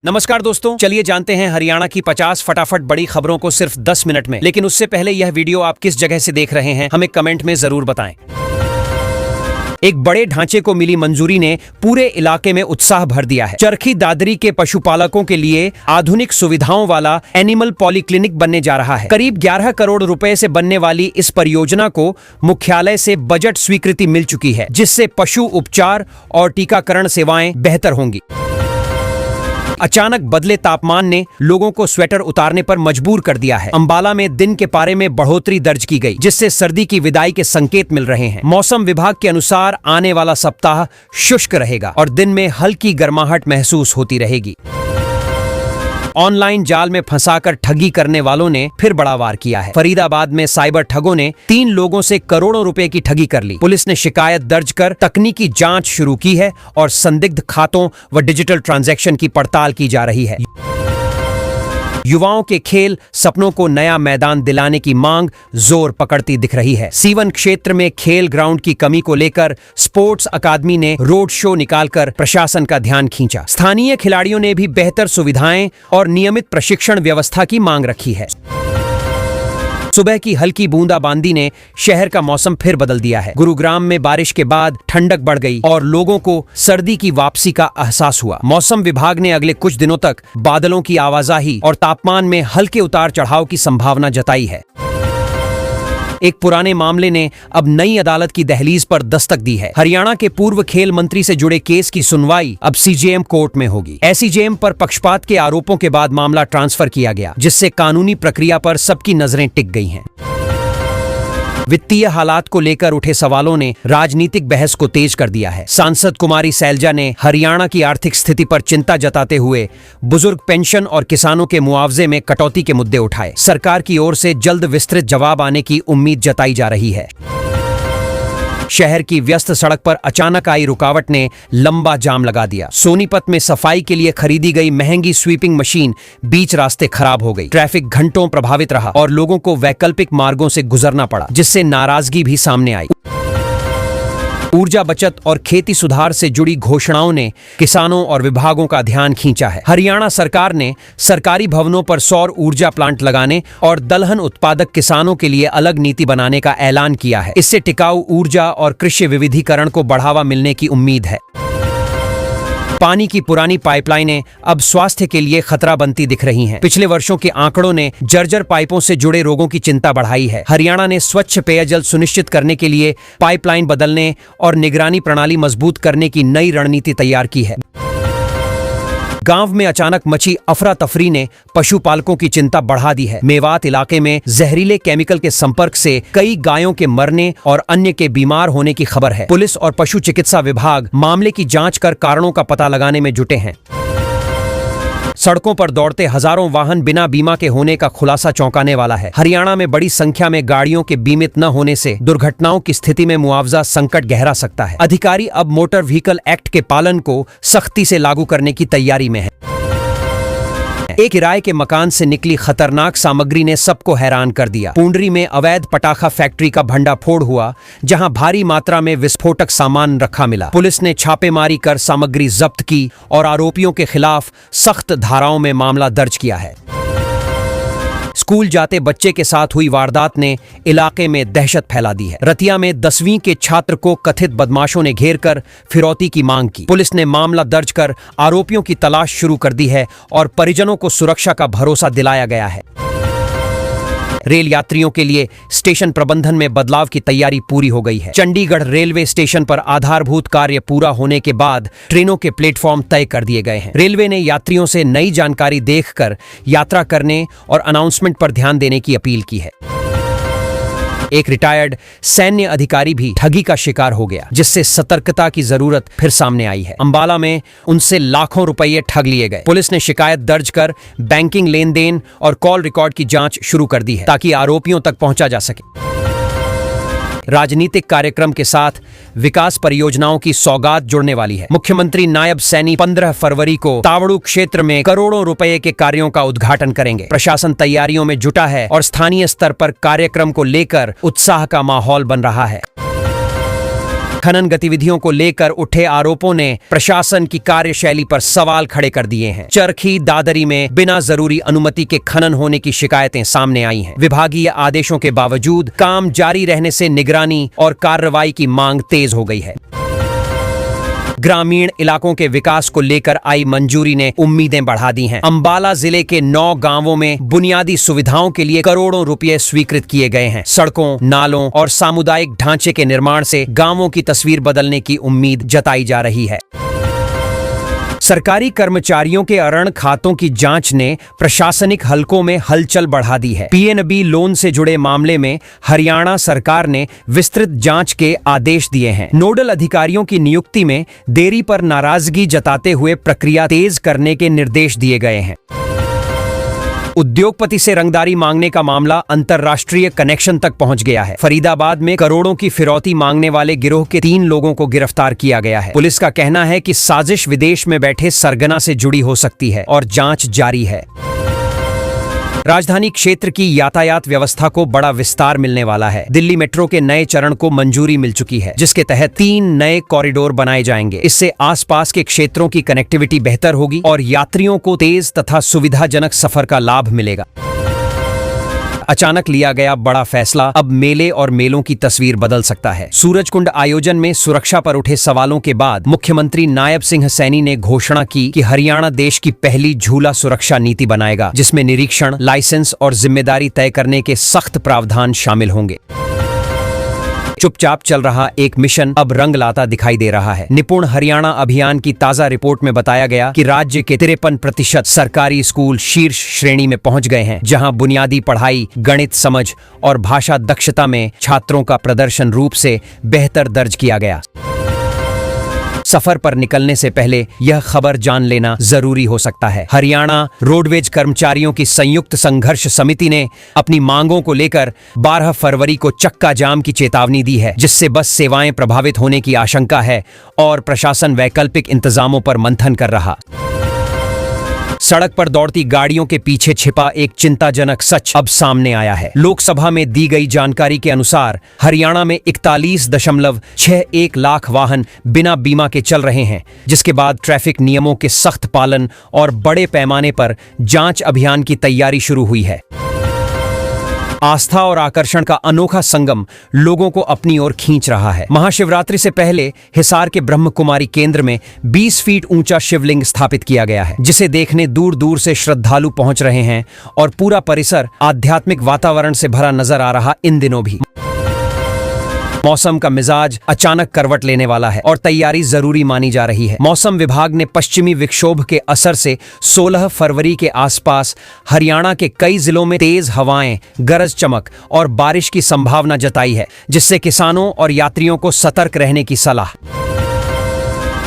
नमस्कार दोस्तों, चलिए जानते हैं हरियाणा की 50 फटाफट बड़ी खबरों को सिर्फ 10 मिनट में। लेकिन उससे पहले यह वीडियो आप किस जगह से देख रहे हैं हमें कमेंट में जरूर बताएं। एक बड़े ढांचे को मिली मंजूरी ने पूरे इलाके में उत्साह भर दिया है। चरखी दादरी के पशुपालकों के लिए आधुनिक सुविधाओं वाला एनिमल पॉलीक्लिनिक बनने जा रहा है। करीब 11 करोड़ रुपए से बनने वाली इस परियोजना को मुख्यालय से बजट स्वीकृति मिल चुकी है, जिससे पशु उपचार और टीकाकरण सेवाएं बेहतर होंगी। अचानक बदले तापमान ने लोगों को स्वेटर उतारने पर मजबूर कर दिया है। अंबाला में दिन के पारे में बढ़ोतरी दर्ज की गई, जिससे सर्दी की विदाई के संकेत मिल रहे हैं। मौसम विभाग के अनुसार आने वाला सप्ताह शुष्क रहेगा और दिन में हल्की गर्माहट महसूस होती रहेगी। ऑनलाइन जाल में फंसाकर ठगी करने वालों ने फिर बड़ा वार किया है। फरीदाबाद में साइबर ठगों ने 3 लोगों से करोड़ों रुपए की ठगी कर ली। पुलिस ने शिकायत दर्ज कर तकनीकी जांच शुरू की है और संदिग्ध खातों व डिजिटल ट्रांजैक्शन की पड़ताल की जा रही है। युवाओं के खेल सपनों को नया मैदान दिलाने की मांग जोर पकड़ती दिख रही है। सीवन क्षेत्र में खेल ग्राउंड की कमी को लेकर स्पोर्ट्स अकादमी ने रोड शो निकालकर प्रशासन का ध्यान खींचा। स्थानीय खिलाड़ियों ने भी बेहतर सुविधाएं और नियमित प्रशिक्षण व्यवस्था की मांग रखी है। सुबह की हल्की बूंदाबांदी ने शहर का मौसम फिर बदल दिया है। गुरुग्राम में बारिश के बाद ठंडक बढ़ गई और लोगों को सर्दी की वापसी का एहसास हुआ। मौसम विभाग ने अगले कुछ दिनों तक बादलों की आवाजाही और तापमान में हल्के उतार चढ़ाव की संभावना जताई है। एक पुराने मामले ने अब नई अदालत की दहलीज पर दस्तक दी है। हरियाणा के पूर्व खेल मंत्री से जुड़े केस की सुनवाई अब सीजेएम कोर्ट में होगी। एसीजेएम पर पक्षपात के आरोपों के बाद मामला ट्रांसफर किया गया, जिससे कानूनी प्रक्रिया पर सबकी नजरें टिक गई हैं। वित्तीय हालात को लेकर उठे सवालों ने राजनीतिक बहस को तेज कर दिया है। सांसद कुमारी सैलजा ने हरियाणा की आर्थिक स्थिति पर चिंता जताते हुए बुजुर्ग पेंशन और किसानों के मुआवजे में कटौती के मुद्दे उठाए। सरकार की ओर से जल्द विस्तृत जवाब आने की उम्मीद जताई जा रही है। शहर की व्यस्त सड़क पर अचानक आई रुकावट ने लंबा जाम लगा दिया। सोनीपत में सफाई के लिए खरीदी गई महंगी स्वीपिंग मशीन बीच रास्ते खराब हो गई। ट्रैफिक घंटों प्रभावित रहा और लोगों को वैकल्पिक मार्गों से गुजरना पड़ा, जिससे नाराजगी भी सामने आई। ऊर्जा बचत और खेती सुधार से जुड़ी घोषणाओं ने किसानों और विभागों का ध्यान खींचा है। हरियाणा सरकार ने सरकारी भवनों पर सौर ऊर्जा प्लांट लगाने और दलहन उत्पादक किसानों के लिए अलग नीति बनाने का ऐलान किया है। इससे टिकाऊ ऊर्जा और कृषि विविधीकरण को बढ़ावा मिलने की उम्मीद है। पानी की पुरानी पाइपलाइनें अब स्वास्थ्य के लिए खतरा बनती दिख रही हैं। पिछले वर्षों के आंकड़ों ने जर्जर पाइपों से जुड़े रोगों की चिंता बढ़ाई है। हरियाणा ने स्वच्छ पेयजल सुनिश्चित करने के लिए पाइपलाइन बदलने और निगरानी प्रणाली मजबूत करने की नई रणनीति तैयार की है। गांव में अचानक मची अफरा तफरी ने पशुपालकों की चिंता बढ़ा दी है। मेवात इलाके में जहरीले केमिकल के संपर्क से कई गायों के मरने और अन्य के बीमार होने की खबर है। पुलिस और पशु चिकित्सा विभाग मामले की जांच कर कारणों का पता लगाने में जुटे हैं। सड़कों पर दौड़ते हजारों वाहन बिना बीमा के होने का खुलासा चौंकाने वाला है। हरियाणा में बड़ी संख्या में गाड़ियों के बीमित न होने से दुर्घटनाओं की स्थिति में मुआवजा संकट गहरा सकता है। अधिकारी अब मोटर व्हीकल एक्ट के पालन को सख्ती से लागू करने की तैयारी में है। एक किराए के मकान से निकली खतरनाक सामग्री ने सबको हैरान कर दिया। पुंडरी में अवैध पटाखा फैक्ट्री का भंडाफोड़ हुआ, जहां भारी मात्रा में विस्फोटक सामान रखा मिला। पुलिस ने छापेमारी कर सामग्री जब्त की और आरोपियों के खिलाफ सख्त धाराओं में मामला दर्ज किया है। स्कूल जाते बच्चे के साथ हुई वारदात ने इलाके में दहशत फैला दी है। रतिया में 10वीं के छात्र को कथित बदमाशों ने घेरकर फिरौती की मांग की। पुलिस ने मामला दर्ज कर आरोपियों की तलाश शुरू कर दी है और परिजनों को सुरक्षा का भरोसा दिलाया गया है। रेल यात्रियों के लिए स्टेशन प्रबंधन में बदलाव की तैयारी पूरी हो गई है। चंडीगढ़ रेलवे स्टेशन पर आधारभूत कार्य पूरा होने के बाद ट्रेनों के प्लेटफॉर्म तय कर दिए गए हैं। रेलवे ने यात्रियों से नई जानकारी देखकर यात्रा करने और अनाउंसमेंट पर ध्यान देने की अपील की है। एक रिटायर्ड सैन्य अधिकारी भी ठगी का शिकार हो गया, जिससे सतर्कता की जरूरत फिर सामने आई है। अंबाला में उनसे लाखों रुपये ठग लिए गए। पुलिस ने शिकायत दर्ज कर बैंकिंग लेन देन और कॉल रिकॉर्ड की जांच शुरू कर दी है, ताकि आरोपियों तक पहुंचा जा सके। राजनीतिक कार्यक्रम के साथ विकास परियोजनाओं की सौगात जुड़ने वाली है। मुख्यमंत्री नायब सैनी 15 फरवरी को तावड़ू क्षेत्र में करोड़ों रुपए के कार्यों का उद्घाटन करेंगे। प्रशासन तैयारियों में जुटा है और स्थानीय स्तर पर कार्यक्रम को लेकर उत्साह का माहौल बन रहा है। खनन गतिविधियों को लेकर उठे आरोपों ने प्रशासन की कार्यशैली पर सवाल खड़े कर दिए हैं। चरखी दादरी में बिना जरूरी अनुमति के खनन होने की शिकायतें सामने आई हैं। विभागीय आदेशों के बावजूद काम जारी रहने से निगरानी और कार्रवाई की मांग तेज हो गई है। ग्रामीण इलाकों के विकास को लेकर आई मंजूरी ने उम्मीदें बढ़ा दी हैं। अंबाला जिले के 9 गांवों में बुनियादी सुविधाओं के लिए करोड़ों रुपए स्वीकृत किए गए हैं। सड़कों, नालों और सामुदायिक ढांचे के निर्माण से गांवों की तस्वीर बदलने की उम्मीद जताई जा रही है। सरकारी कर्मचारियों के अरण खातों की जांच ने प्रशासनिक हलकों में हलचल बढ़ा दी है। पीएनबी लोन से जुड़े मामले में हरियाणा सरकार ने विस्तृत जांच के आदेश दिए हैं। नोडल अधिकारियों की नियुक्ति में देरी पर नाराजगी जताते हुए प्रक्रिया तेज करने के निर्देश दिए गए हैं। उद्योगपति से रंगदारी मांगने का मामला अंतर्राष्ट्रीय कनेक्शन तक पहुंच गया है। फरीदाबाद में करोड़ों की फिरौती मांगने वाले गिरोह के 3 लोगों को गिरफ्तार किया गया है। पुलिस का कहना है कि साजिश विदेश में बैठे सरगना से जुड़ी हो सकती है और जांच जारी है। राजधानी क्षेत्र की यातायात व्यवस्था को बड़ा विस्तार मिलने वाला है। दिल्ली मेट्रो के नए चरण को मंजूरी मिल चुकी है, जिसके तहत 3 नए कॉरिडोर बनाए जाएंगे। इससे आसपास के क्षेत्रों की कनेक्टिविटी बेहतर होगी और यात्रियों को तेज तथा सुविधाजनक सफर का लाभ मिलेगा। अचानक लिया गया बड़ा फैसला अब मेले और मेलों की तस्वीर बदल सकता है। सूरजकुंड आयोजन में सुरक्षा पर उठे सवालों के बाद मुख्यमंत्री नायब सिंह सैनी ने घोषणा की कि हरियाणा देश की पहली झूला सुरक्षा नीति बनाएगा, जिसमें निरीक्षण, लाइसेंस और जिम्मेदारी तय करने के सख्त प्रावधान शामिल होंगे। चुपचाप चल रहा एक मिशन अब रंग लाता दिखाई दे रहा है। निपुण हरियाणा अभियान की ताजा रिपोर्ट में बताया गया कि राज्य के 53% सरकारी स्कूल शीर्ष श्रेणी में पहुंच गए हैं, जहां बुनियादी पढ़ाई, गणित समझ और भाषा दक्षता में छात्रों का प्रदर्शन रूप से बेहतर दर्ज किया गया। सफर पर निकलने से पहले यह खबर जान लेना जरूरी हो सकता है। हरियाणा रोडवेज कर्मचारियों की संयुक्त संघर्ष समिति ने अपनी मांगों को लेकर 12 फरवरी को चक्का जाम की चेतावनी दी है, जिससे बस सेवाएं प्रभावित होने की आशंका है और प्रशासन वैकल्पिक इंतजामों पर मंथन कर रहा। सड़क पर दौड़ती गाड़ियों के पीछे छिपा एक चिंताजनक सच अब सामने आया है। लोकसभा में दी गई जानकारी के अनुसार हरियाणा में 41.61 लाख वाहन बिना बीमा के चल रहे हैं, जिसके बाद ट्रैफिक नियमों के सख्त पालन और बड़े पैमाने पर जांच अभियान की तैयारी शुरू हुई है। आस्था और आकर्षण का अनोखा संगम लोगों को अपनी ओर खींच रहा है। महाशिवरात्रि से पहले हिसार के ब्रह्म कुमारी केंद्र में 20 फीट ऊंचा शिवलिंग स्थापित किया गया है, जिसे देखने दूर दूर से श्रद्धालु पहुंच रहे हैं और पूरा परिसर आध्यात्मिक वातावरण से भरा नजर आ रहा। इन दिनों भी मौसम का मिजाज अचानक करवट लेने वाला है और तैयारी जरूरी मानी जा रही है। मौसम विभाग ने पश्चिमी विक्षोभ के असर से 16 फरवरी के आसपास हरियाणा के कई जिलों में तेज हवाएं, गरज चमक और बारिश की संभावना जताई है, जिससे किसानों और यात्रियों को सतर्क रहने की सलाह।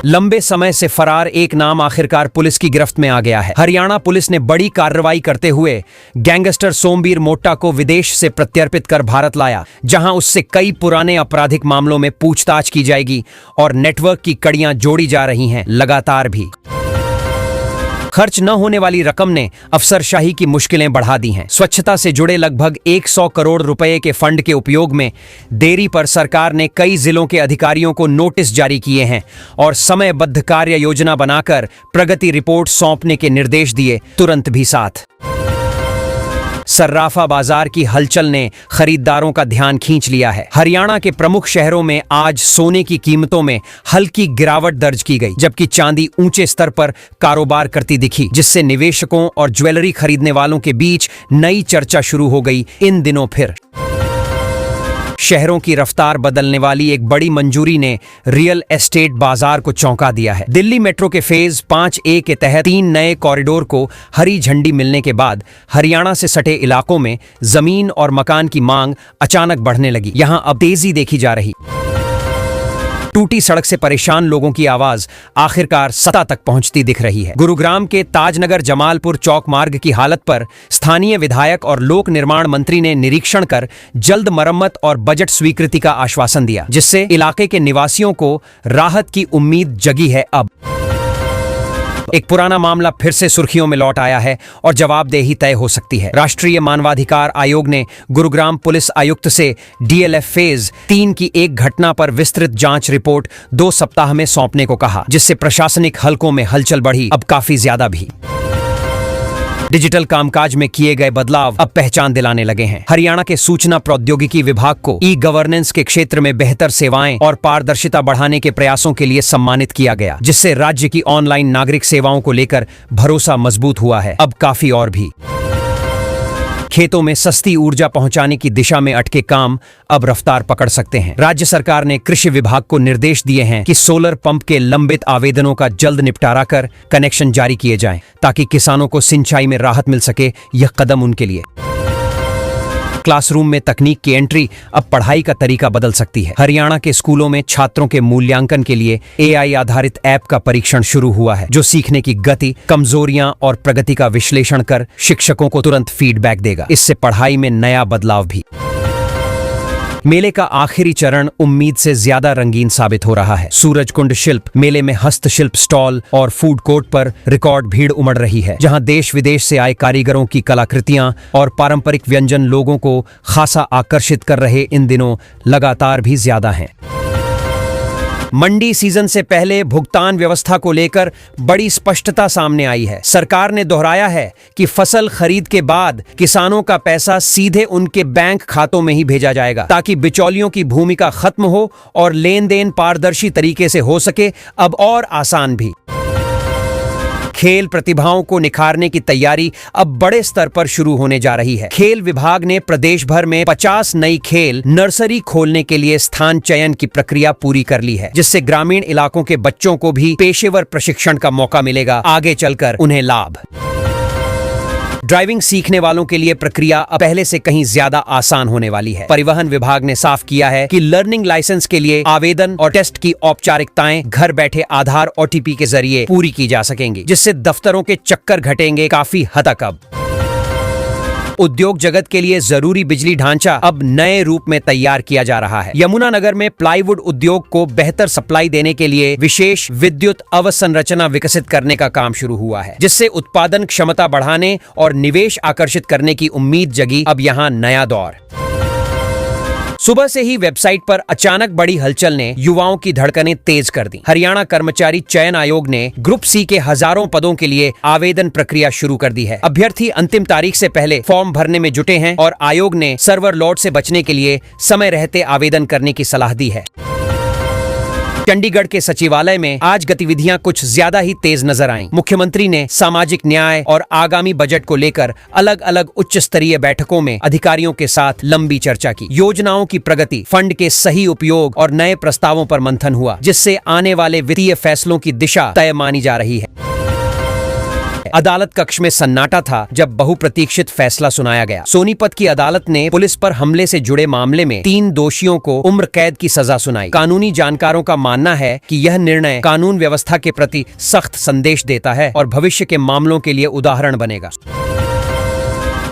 लंबे समय से फरार एक नाम आखिरकार पुलिस की गिरफ्त में आ गया है। हरियाणा पुलिस ने बड़ी कार्रवाई करते हुए गैंगस्टर सोमबीर मोटा को विदेश से प्रत्यर्पित कर भारत लाया, जहां उससे कई पुराने आपराधिक मामलों में पूछताछ की जाएगी और नेटवर्क की कड़ियां जोड़ी जा रही हैं लगातार भी। खर्च न होने वाली रकम ने अफसरशाही की मुश्किलें बढ़ा दी हैं। स्वच्छता से जुड़े लगभग 100 करोड़ रुपए के फंड के उपयोग में देरी पर सरकार ने कई जिलों के अधिकारियों को नोटिस जारी किए हैं और समयबद्ध कार्य योजना बनाकर प्रगति रिपोर्ट सौंपने के निर्देश दिए, तुरंत भी साथ। सर्राफा बाजार की हलचल ने खरीदारों का ध्यान खींच लिया है। हरियाणा के प्रमुख शहरों में आज सोने की कीमतों में हल्की गिरावट दर्ज की गई, जबकि चांदी ऊंचे स्तर पर कारोबार करती दिखी, जिससे निवेशकों और ज्वेलरी खरीदने वालों के बीच नई चर्चा शुरू हो गई। इन दिनों फिर शहरों की रफ्तार बदलने वाली एक बड़ी मंजूरी ने रियल एस्टेट बाजार को चौंका दिया है। दिल्ली मेट्रो के फेज 5A के तहत 3 नए कॉरिडोर को हरी झंडी मिलने के बाद हरियाणा से सटे इलाकों में जमीन और मकान की मांग अचानक बढ़ने लगी। यहां अब तेजी देखी जा रही। टूटी सड़क से परेशान लोगों की आवाज आखिरकार सत्ता तक पहुंचती दिख रही है। गुरुग्राम के ताजनगर जमालपुर चौक मार्ग की हालत पर स्थानीय विधायक और लोक निर्माण मंत्री ने निरीक्षण कर जल्द मरम्मत और बजट स्वीकृति का आश्वासन दिया, जिससे इलाके के निवासियों को राहत की उम्मीद जगी है। अब अब एक पुराना मामला फिर से सुर्खियों में लौट आया है और जवाबदेही तय हो सकती है। राष्ट्रीय मानवाधिकार आयोग ने गुरुग्राम पुलिस आयुक्त से DLF फेज 3 की एक घटना पर विस्तृत जांच रिपोर्ट 2 सप्ताह में सौंपने को कहा, जिससे प्रशासनिक हलकों में हलचल बढ़ी, अब काफी ज्यादा भी। डिजिटल कामकाज में किए गए बदलाव अब पहचान दिलाने लगे हैं। हरियाणा के सूचना प्रौद्योगिकी विभाग को ई-गवर्नेंस के क्षेत्र में बेहतर सेवाएं और पारदर्शिता बढ़ाने के प्रयासों के लिए सम्मानित किया गया, जिससे राज्य की ऑनलाइन नागरिक सेवाओं को लेकर भरोसा मजबूत हुआ है। अब काफी और भी। खेतों में सस्ती ऊर्जा पहुंचाने की दिशा में अटके काम अब रफ्तार पकड़ सकते हैं। राज्य सरकार ने कृषि विभाग को निर्देश दिए हैं कि सोलर पंप के लंबित आवेदनों का जल्द निपटारा कर कनेक्शन जारी किए जाएं, ताकि किसानों को सिंचाई में राहत मिल सके। यह कदम उनके लिए। क्लासरूम में तकनीक की एंट्री अब पढ़ाई का तरीका बदल सकती है। हरियाणा के स्कूलों में छात्रों के मूल्यांकन के लिए AI आधारित ऐप का परीक्षण शुरू हुआ है, जो सीखने की गति, कमजोरियां और प्रगति का विश्लेषण कर शिक्षकों को तुरंत फीडबैक देगा। इससे पढ़ाई में नया बदलाव भी। मेले का आखिरी चरण उम्मीद से ज्यादा रंगीन साबित हो रहा है। सूरजकुंड शिल्प मेले में हस्तशिल्प स्टॉल और फूड कोर्ट पर रिकॉर्ड भीड़ उमड़ रही है, जहां देश विदेश से आए कारीगरों की कलाकृतियां और पारंपरिक व्यंजन लोगों को खासा आकर्षित कर रहे इन दिनों लगातार भी ज्यादा हैं। मंडी सीजन से पहले भुगतान व्यवस्था को लेकर बड़ी स्पष्टता सामने आई है। सरकार ने दोहराया है कि फसल खरीद के बाद किसानों का पैसा सीधे उनके बैंक खातों में ही भेजा जाएगा, ताकि बिचौलियों की भूमिका खत्म हो और लेन देन पारदर्शी तरीके से हो सके। अब और आसान भी। खेल प्रतिभाओं को निखारने की तैयारी अब बड़े स्तर पर शुरू होने जा रही है। खेल विभाग ने प्रदेश भर में 50 नई खेल नर्सरी खोलने के लिए स्थान चयन की प्रक्रिया पूरी कर ली है, जिससे ग्रामीण इलाकों के बच्चों को भी पेशेवर प्रशिक्षण का मौका मिलेगा, आगे चलकर उन्हें लाभ। ड्राइविंग सीखने वालों के लिए प्रक्रिया अब पहले से कहीं ज्यादा आसान होने वाली है। परिवहन विभाग ने साफ किया है कि लर्निंग लाइसेंस के लिए आवेदन और टेस्ट की औपचारिकताएं घर बैठे आधार OTP के जरिए पूरी की जा सकेंगी, जिससे दफ्तरों के चक्कर घटेंगे काफी हद तक। अब उद्योग जगत के लिए जरूरी बिजली ढांचा अब नए रूप में तैयार किया जा रहा है। यमुनानगर में प्लाईवुड उद्योग को बेहतर सप्लाई देने के लिए विशेष विद्युत अवसंरचना विकसित करने का काम शुरू हुआ है, जिससे उत्पादन क्षमता बढ़ाने और निवेश आकर्षित करने की उम्मीद जगी। अब यहाँ नया दौर। सुबह से ही वेबसाइट पर अचानक बड़ी हलचल ने युवाओं की धड़कनें तेज कर दी। हरियाणा कर्मचारी चयन आयोग ने ग्रुप C के हजारों पदों के लिए आवेदन प्रक्रिया शुरू कर दी है। अभ्यर्थी अंतिम तारीख से पहले फॉर्म भरने में जुटे हैं और आयोग ने सर्वर लोड से बचने के लिए समय रहते आवेदन करने की सलाह दी है। चंडीगढ़ के सचिवालय में आज गतिविधियां कुछ ज्यादा ही तेज नजर आईं। मुख्यमंत्री ने सामाजिक न्याय और आगामी बजट को लेकर अलग अलग उच्च स्तरीय बैठकों में अधिकारियों के साथ लंबी चर्चा की। योजनाओं की प्रगति, फंड के सही उपयोग और नए प्रस्तावों पर मंथन हुआ, जिससे आने वाले वित्तीय फैसलों की दिशा तय मानी जा रही है। अदालत कक्ष में सन्नाटा था जब बहुप्रतीक्षित फैसला सुनाया गया। सोनीपत की अदालत ने पुलिस पर हमले से जुड़े मामले में 3 दोषियों को उम्र कैद की सजा सुनाई। कानूनी जानकारों का मानना है कि यह निर्णय कानून व्यवस्था के प्रति सख्त संदेश देता है और भविष्य के मामलों के लिए उदाहरण बनेगा।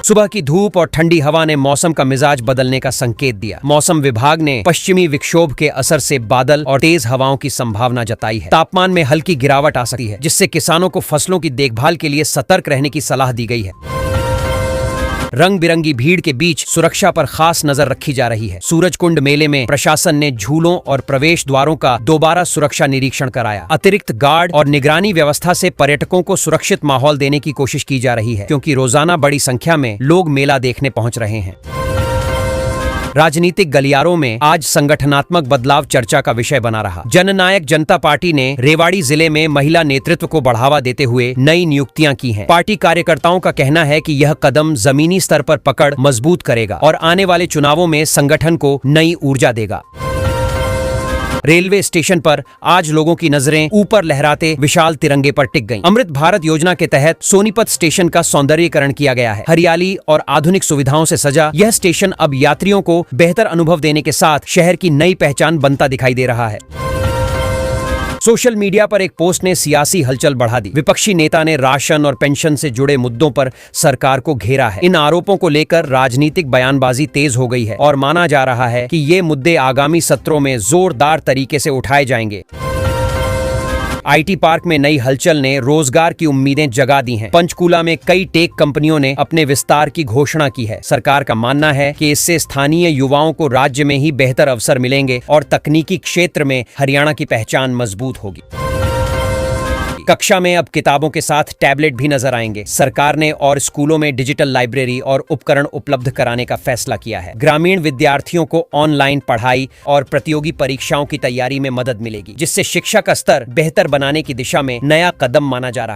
सुबह की धूप और ठंडी हवा ने मौसम का मिजाज बदलने का संकेत दिया। मौसम विभाग ने पश्चिमी विक्षोभ के असर से बादल और तेज हवाओं की संभावना जताई है। तापमान में हल्की गिरावट आ सकती है, जिससे किसानों को फसलों की देखभाल के लिए सतर्क रहने की सलाह दी गई है। रंग बिरंगी भीड़ के बीच सुरक्षा पर खास नजर रखी जा रही है। सूरजकुंड मेले में प्रशासन ने झूलों और प्रवेश द्वारों का दोबारा सुरक्षा निरीक्षण कराया। अतिरिक्त गार्ड और निगरानी व्यवस्था से पर्यटकों को सुरक्षित माहौल देने की कोशिश की जा रही है, क्योंकि रोजाना बड़ी संख्या में लोग मेला देखने पहुंच रहे हैं। राजनीतिक गलियारों में आज संगठनात्मक बदलाव चर्चा का विषय बना रहा। जननायक जनता पार्टी ने रेवाड़ी जिले में महिला नेतृत्व को बढ़ावा देते हुए नई नियुक्तियां की हैं। पार्टी कार्यकर्ताओं का कहना है कि यह कदम जमीनी स्तर पर पकड़ मजबूत करेगा और आने वाले चुनावों में संगठन को नई ऊर्जा देगा। रेलवे स्टेशन पर आज लोगों की नजरें ऊपर लहराते विशाल तिरंगे पर टिक गईं। अमृत भारत योजना के तहत सोनीपत स्टेशन का सौंदर्यीकरण किया गया है। हरियाली और आधुनिक सुविधाओं से सजा यह स्टेशन अब यात्रियों को बेहतर अनुभव देने के साथ शहर की नई पहचान बनता दिखाई दे रहा है। सोशल मीडिया पर एक पोस्ट ने सियासी हलचल बढ़ा दी। विपक्षी नेता ने राशन और पेंशन से जुड़े मुद्दों पर सरकार को घेरा है। इन आरोपों को लेकर राजनीतिक बयानबाजी तेज हो गई है और माना जा रहा है कि ये मुद्दे आगामी सत्रों में जोरदार तरीके से उठाए जाएंगे। IT पार्क में नई हलचल ने रोजगार की उम्मीदें जगा दी हैं। पंचकूला में कई टेक कंपनियों ने अपने विस्तार की घोषणा की है। सरकार का मानना है कि इससे स्थानीय युवाओं को राज्य में ही बेहतर अवसर मिलेंगे और तकनीकी क्षेत्र में हरियाणा की पहचान मजबूत होगी। कक्षा में अब किताबों के साथ टैबलेट भी नजर आएंगे। सरकार ने और स्कूलों में डिजिटल लाइब्रेरी और उपकरण उपलब्ध कराने का फैसला किया है। ग्रामीण विद्यार्थियों को ऑनलाइन पढ़ाई और प्रतियोगी परीक्षाओं की तैयारी में मदद मिलेगी, जिससे शिक्षा का स्तर बेहतर बनाने की दिशा में नया कदम माना जा रहा है।